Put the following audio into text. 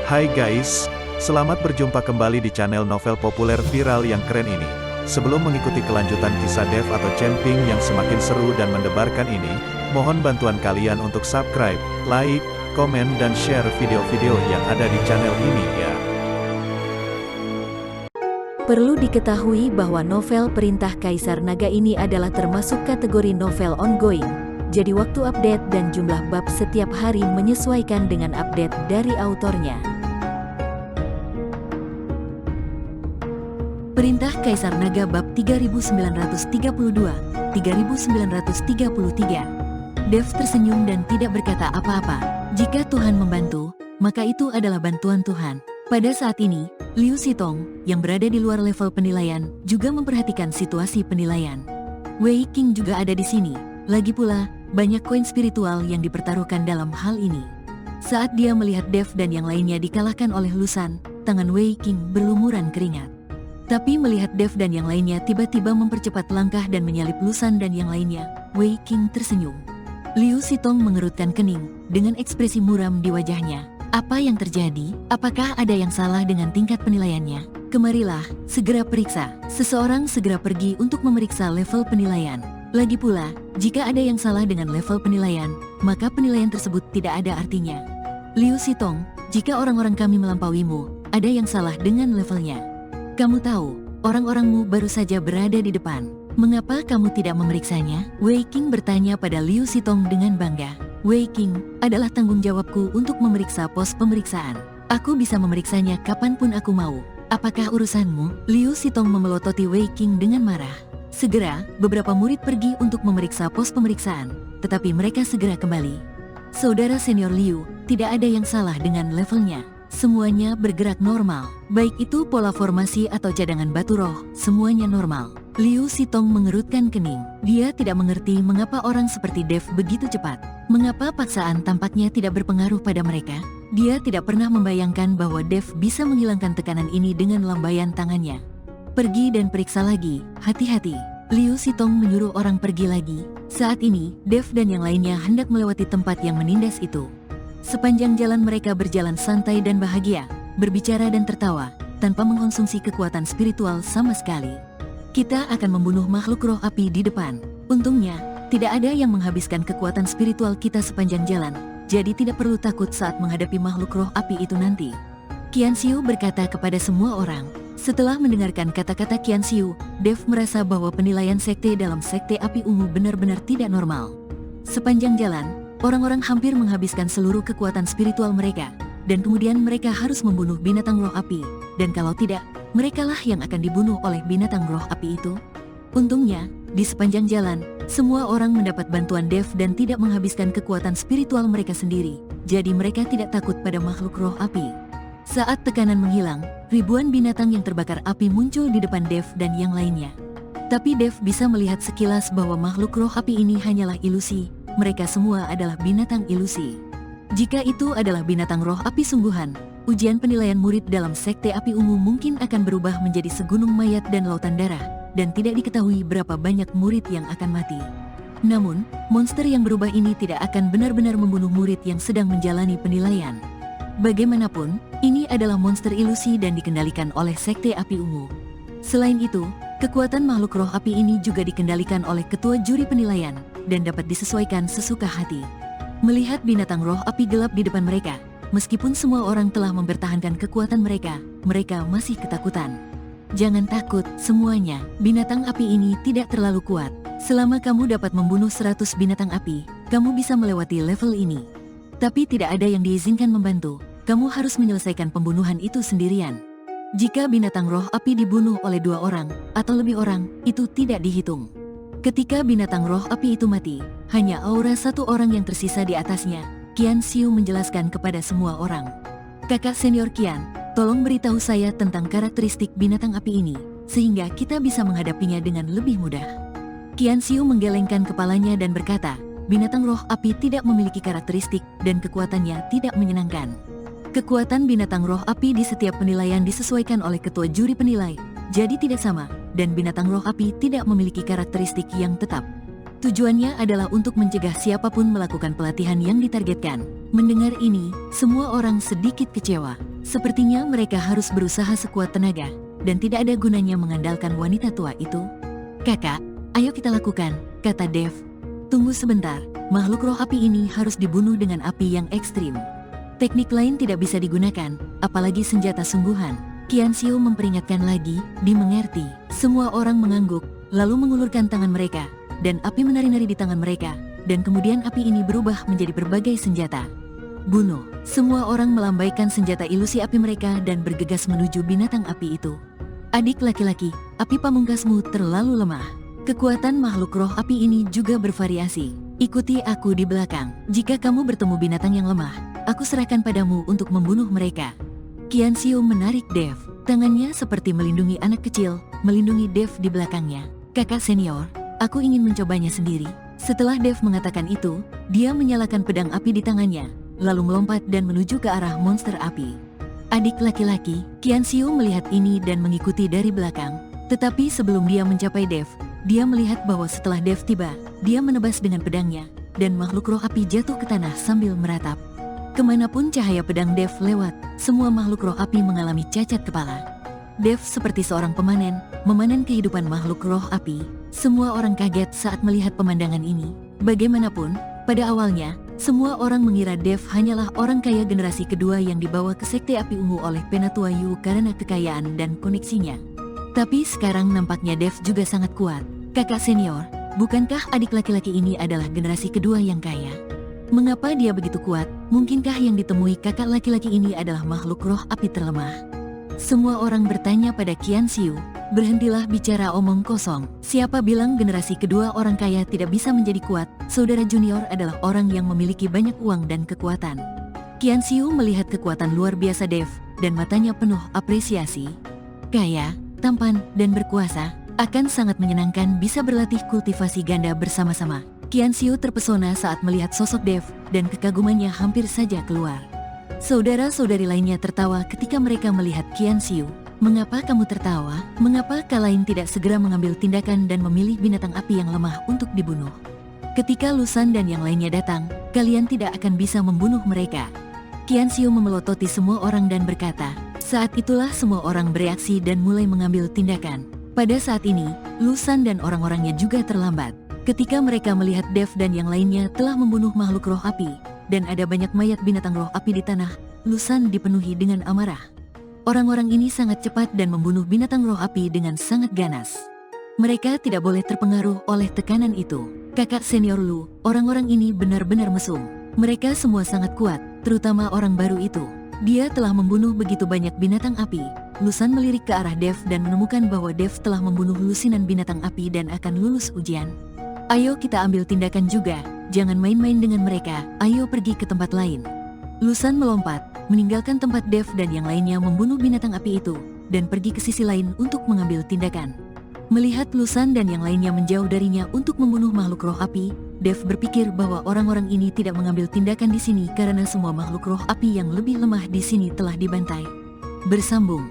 Hai guys, selamat berjumpa kembali di channel novel populer viral yang keren ini. Sebelum mengikuti kelanjutan kisah Dev atau Camping yang semakin seru dan mendebarkan ini, mohon bantuan kalian untuk subscribe, like, komen dan share video-video yang ada di channel ini ya. Perlu diketahui bahwa novel Perintah Kaisar Naga ini adalah termasuk kategori novel ongoing. Jadi waktu update dan jumlah bab setiap hari menyesuaikan dengan update dari autornya. Perintah Kaisar Naga bab 3932, 3933. Dev tersenyum dan tidak berkata apa-apa. Jika Tuhan membantu, maka itu adalah bantuan Tuhan. Pada saat ini, Liu Sitong, yang berada di luar level penilaian, juga memperhatikan situasi penilaian. Wei Qing juga ada di sini. Lagi pula, banyak koin spiritual yang dipertaruhkan dalam hal ini. Saat dia melihat Dev dan yang lainnya dikalahkan oleh Lusan, tangan Wei Qing berlumuran keringat. Tapi melihat Dev dan yang lainnya tiba-tiba mempercepat langkah dan menyalip Lusan dan yang lainnya, Wei Qing tersenyum. Liu Sitong mengerutkan kening, dengan ekspresi muram di wajahnya. Apa yang terjadi? Apakah ada yang salah dengan tingkat penilaiannya? Kemarilah, segera periksa. Seseorang segera pergi untuk memeriksa level penilaian. Lagi pula, jika ada yang salah dengan level penilaian, maka penilaian tersebut tidak ada artinya. Liu Sitong, jika orang-orang kami melampauimu, ada yang salah dengan levelnya. Kamu tahu, orang-orangmu baru saja berada di depan. Mengapa kamu tidak memeriksanya? Wei Qing bertanya pada Liu Sitong dengan bangga. Wei Qing, adalah tanggung jawabku untuk memeriksa pos pemeriksaan. Aku bisa memeriksanya kapanpun aku mau. Apakah urusanmu? Liu Sitong memelototi Wei Qing dengan marah. Segera, beberapa murid pergi untuk memeriksa pos pemeriksaan, tetapi mereka segera kembali. Saudara senior Liu, tidak ada yang salah dengan levelnya. Semuanya bergerak normal, baik itu pola formasi atau cadangan batu roh, semuanya normal. Liu Sitong mengerutkan kening. Dia tidak mengerti mengapa orang seperti Dev begitu cepat. Mengapa paksaan tampaknya tidak berpengaruh pada mereka? Dia tidak pernah membayangkan bahwa Dev bisa menghilangkan tekanan ini dengan lambaian tangannya. Pergi dan periksa lagi, hati-hati. Liu Sitong menyuruh orang pergi lagi. Saat ini, Dev dan yang lainnya hendak melewati tempat yang menindas itu. Sepanjang jalan mereka berjalan santai dan bahagia, berbicara dan tertawa, tanpa mengkonsumsi kekuatan spiritual sama sekali. Kita akan membunuh makhluk roh api di depan. Untungnya, tidak ada yang menghabiskan kekuatan spiritual kita sepanjang jalan, jadi tidak perlu takut saat menghadapi makhluk roh api itu nanti. Qian Xiu berkata kepada semua orang. Setelah mendengarkan kata-kata Qian Xiu, Dev merasa bahwa penilaian sekte dalam sekte api ungu benar-benar tidak normal. Sepanjang jalan, orang-orang hampir menghabiskan seluruh kekuatan spiritual mereka, dan kemudian mereka harus membunuh binatang roh api, dan kalau tidak, merekalah yang akan dibunuh oleh binatang roh api itu. Untungnya, di sepanjang jalan, semua orang mendapat bantuan Dev dan tidak menghabiskan kekuatan spiritual mereka sendiri, jadi mereka tidak takut pada makhluk roh api. Saat tekanan menghilang, ribuan binatang yang terbakar api muncul di depan Dev dan yang lainnya. Tapi Dev bisa melihat sekilas bahwa makhluk roh api ini hanyalah ilusi. Mereka semua adalah binatang ilusi. Jika itu adalah binatang roh api sungguhan, ujian penilaian murid dalam sekte api ungu mungkin akan berubah menjadi segunung mayat dan lautan darah, dan tidak diketahui berapa banyak murid yang akan mati. Namun, monster yang berubah ini tidak akan benar-benar membunuh murid yang sedang menjalani penilaian. Bagaimanapun, ini adalah monster ilusi dan dikendalikan oleh sekte api ungu. Selain itu, kekuatan makhluk roh api ini juga dikendalikan oleh ketua juri penilaian, dan dapat disesuaikan sesuka hati. Melihat binatang roh api gelap di depan mereka, meskipun semua orang telah mempertahankan kekuatan mereka, mereka masih ketakutan. Jangan takut, semuanya, binatang api ini tidak terlalu kuat. Selama kamu dapat membunuh 100 binatang api, kamu bisa melewati level ini. Tapi tidak ada yang diizinkan membantu, kamu harus menyelesaikan pembunuhan itu sendirian. Jika binatang roh api dibunuh oleh 2 orang, atau lebih orang, itu tidak dihitung. Ketika binatang roh api itu mati, hanya aura 1 orang yang tersisa di atasnya. Qian Xiu menjelaskan kepada semua orang. Kakak senior Qian, tolong beritahu saya tentang karakteristik binatang api ini, sehingga kita bisa menghadapinya dengan lebih mudah. Qian Xiu menggelengkan kepalanya dan berkata, binatang roh api tidak memiliki karakteristik dan kekuatannya tidak menyenangkan. Kekuatan binatang roh api di setiap penilaian disesuaikan oleh ketua juri penilai, jadi tidak sama, dan binatang roh api tidak memiliki karakteristik yang tetap. Tujuannya adalah untuk mencegah siapapun melakukan pelatihan yang ditargetkan. Mendengar ini, semua orang sedikit kecewa. Sepertinya mereka harus berusaha sekuat tenaga, dan tidak ada gunanya mengandalkan wanita tua itu. Kakak, ayo kita lakukan, kata Dev. Tunggu sebentar, makhluk roh api ini harus dibunuh dengan api yang ekstrim. Teknik lain tidak bisa digunakan, apalagi senjata sungguhan. Qianxiu memperingatkan lagi, dimengerti. Semua orang mengangguk, lalu mengulurkan tangan mereka, dan api menari-nari di tangan mereka, dan kemudian api ini berubah menjadi berbagai senjata. Bunuh. Semua orang melambaikan senjata ilusi api mereka dan bergegas menuju binatang api itu. Adik laki-laki, api pamungkasmu terlalu lemah. Kekuatan makhluk roh api ini juga bervariasi. Ikuti aku di belakang. Jika kamu bertemu binatang yang lemah, aku serahkan padamu untuk membunuh mereka. Qianxiu menarik Dev. Tangannya seperti melindungi anak kecil, melindungi Dev di belakangnya. Kakak senior, aku ingin mencobanya sendiri. Setelah Dev mengatakan itu, dia menyalakan pedang api di tangannya, lalu melompat dan menuju ke arah monster api. Adik laki-laki, Qianxiu melihat ini dan mengikuti dari belakang. Tetapi sebelum dia mencapai Dev, dia melihat bahwa setelah Dev tiba, dia menebas dengan pedangnya, dan makhluk roh api jatuh ke tanah sambil meratap. Kemanapun cahaya pedang Dev lewat, semua makhluk roh api mengalami cacat kepala. Dev seperti seorang pemanen, memanen kehidupan makhluk roh api. Semua orang kaget saat melihat pemandangan ini. Bagaimanapun, pada awalnya, semua orang mengira Dev hanyalah orang kaya generasi kedua yang dibawa ke Sekte Api Ungu oleh Penatua Yu karena kekayaan dan koneksinya. Tapi sekarang nampaknya Dev juga sangat kuat. Kakak senior, bukankah adik laki-laki ini adalah generasi kedua yang kaya? Mengapa dia begitu kuat? Mungkinkah yang ditemui kakak laki-laki ini adalah makhluk roh api terlemah? Semua orang bertanya pada Qianxiu. Berhentilah bicara omong kosong. Siapa bilang generasi kedua orang kaya tidak bisa menjadi kuat? Saudara junior adalah orang yang memiliki banyak uang dan kekuatan. Qianxiu melihat kekuatan luar biasa Dev, dan matanya penuh apresiasi. Kaya, tampan, dan berkuasa, akan sangat menyenangkan bisa berlatih kultivasi ganda bersama-sama. Qianxiu terpesona saat melihat sosok Dev, dan kekagumannya hampir saja keluar. Saudara-saudari lainnya tertawa ketika mereka melihat Qianxiu. Mengapa kamu tertawa? Mengapa kalian tidak segera mengambil tindakan dan memilih binatang api yang lemah untuk dibunuh? Ketika Lusan dan yang lainnya datang, kalian tidak akan bisa membunuh mereka. Qianxiu memelototi semua orang dan berkata, saat itulah semua orang bereaksi dan mulai mengambil tindakan. Pada saat ini, Lusan dan orang-orangnya juga terlambat. Ketika mereka melihat Dev dan yang lainnya telah membunuh makhluk roh api, dan ada banyak mayat binatang roh api di tanah, Lusan dipenuhi dengan amarah. Orang-orang ini sangat cepat dan membunuh binatang roh api dengan sangat ganas. Mereka tidak boleh terpengaruh oleh tekanan itu. Kakak senior Lu, orang-orang ini benar-benar mesum. Mereka semua sangat kuat, terutama orang baru itu. Dia telah membunuh begitu banyak binatang api. Lusan melirik ke arah Dev dan menemukan bahwa Dev telah membunuh lusinan binatang api dan akan lulus ujian. Ayo kita ambil tindakan juga, jangan main-main dengan mereka, ayo pergi ke tempat lain. Lusan melompat, meninggalkan tempat Dev dan yang lainnya membunuh binatang api itu, dan pergi ke sisi lain untuk mengambil tindakan. Melihat Lusan dan yang lainnya menjauh darinya untuk membunuh makhluk roh api, Dev berpikir bahwa orang-orang ini tidak mengambil tindakan di sini karena semua makhluk roh api yang lebih lemah di sini telah dibantai. Bersambung.